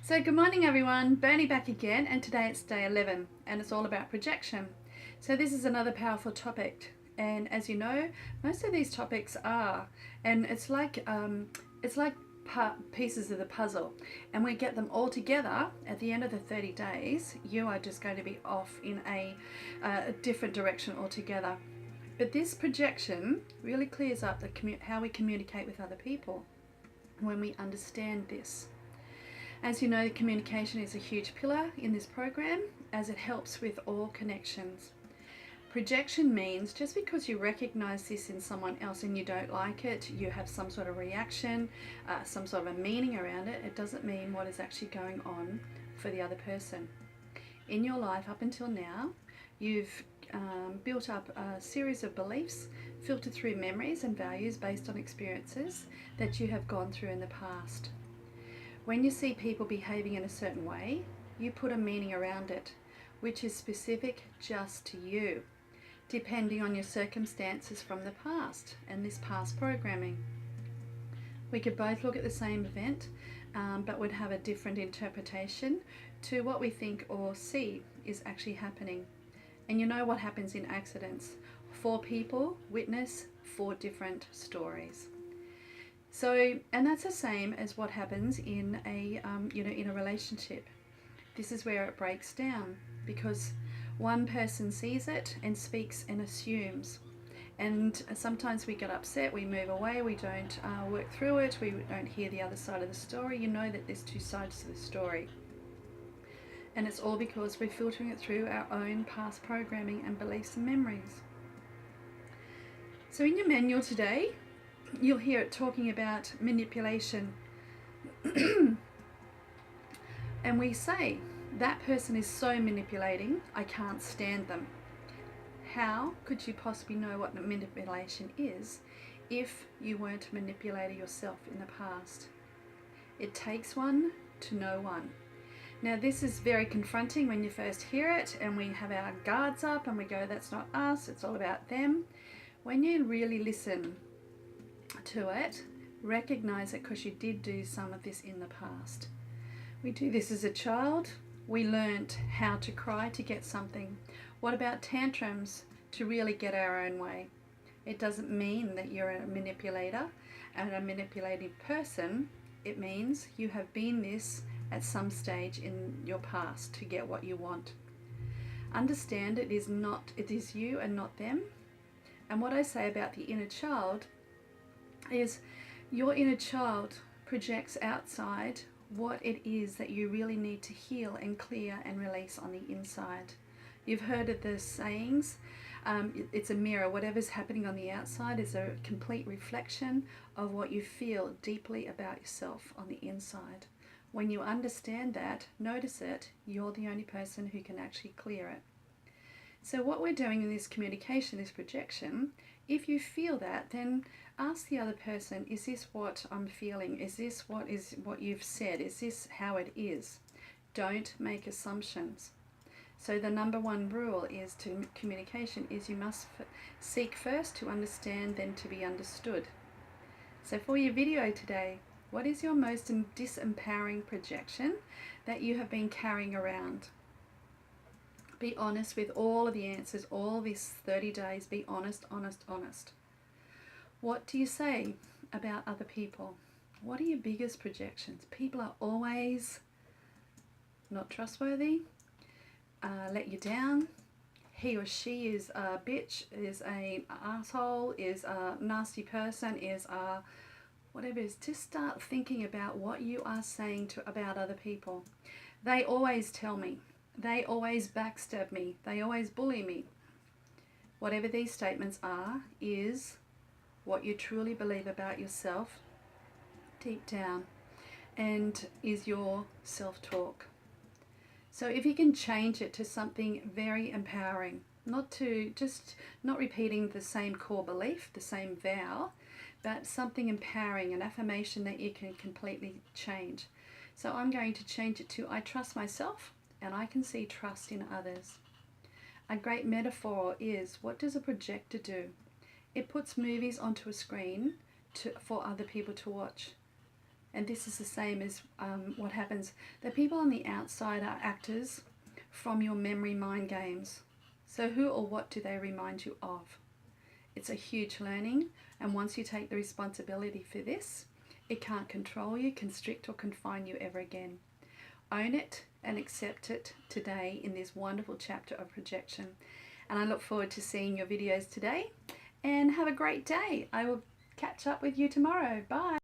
So good morning everyone, Bernie back again, and today it's day 11 and it's all about projection. So this is another powerful topic, and as you know, most of these topics are, and it's like pieces of the puzzle, and we get them all together at the end of the 30 days. You are just going to be off in a different direction altogether. But this projection really clears up how we communicate with other people when we understand this. As you know, communication is a huge pillar in this program as it helps with all connections. Projection means just because you recognize this in someone else and you don't like it, you have some sort of reaction, some sort of a meaning around it, it doesn't mean what is actually going on for the other person. In your life up until now, you've built up a series of beliefs filtered through memories and values based on experiences that you have gone through in the past. When you see people behaving in a certain way, you put a meaning around it, which is specific just to you, depending on your circumstances from the past and this past programming. We could both look at the same event, but would have a different interpretation to what we think or see is actually happening. And you know what happens in accidents. 4 people witness 4 different stories. So, and that's the same as what happens in a relationship. This is where it breaks down because one person sees it and speaks and assumes. And sometimes we get upset, we move away, we don't work through it, we don't hear the other side of the story. You know that there's 2 sides to the story. And it's all because we're filtering it through our own past programming and beliefs and memories. So in your manual today, you'll hear it talking about manipulation. And we say, that person is so manipulating, I can't stand them. How could you possibly know what manipulation is if you weren't a manipulator yourself in the past? It takes one to know one. Now this is very confronting when you first hear it and we have our guards up and we go, that's not us, it's all about them. When you really listen to it, recognize it because you did do some of this in the past. We do this as a child. We learnt how to cry to get something. What about tantrums to really get our own way? It doesn't mean that you're a manipulator and a manipulative person. It means you have been this at some stage in your past to get what you want. Understand it is you and not them. And what I say about the inner child is your inner child projects outside what it is that you really need to heal and clear and release on the inside. You've heard of the sayings, it's a mirror. Whatever's happening on the outside is a complete reflection of what you feel deeply about yourself on the inside. When you understand that, notice it, you're the only person who can actually clear it. So what we're doing in this communication, this projection, if you feel that, then ask the other person, is this what I'm feeling? Is this what you've said? Is this how it is? Don't make assumptions. So the number 1 rule is to communication is you must seek first to understand, then to be understood. So for your video today, what is your most disempowering projection that you have been carrying around? Be honest with all of the answers, all these 30 days. Be honest, honest, honest. What do you say about other people? What are your biggest projections? People are always not trustworthy, let you down. He or she is a bitch, is an asshole, is a nasty person, is a whatever it is. Just start thinking about what you are saying about other people. They always tell me. They always backstab me. They always bully me. Whatever these statements are is what you truly believe about yourself deep down and is your self-talk. So if you can change it to something very empowering, not repeating the same core belief, the same vow, but something empowering, an affirmation that you can completely change. So I'm going to change it to, I trust myself and I can see trust in others. A great metaphor is, what does a projector do? It puts movies onto a screen for other people to watch. And this is the same as what happens. The people on the outside are actors from your memory mind games. So who or what do they remind you of? It's a huge learning, and once you take the responsibility for this, it can't control you, constrict, or confine you ever again. Own it and accept it today in this wonderful chapter of projection. And I look forward to seeing your videos today, and have a great day. I will catch up with you tomorrow. Bye.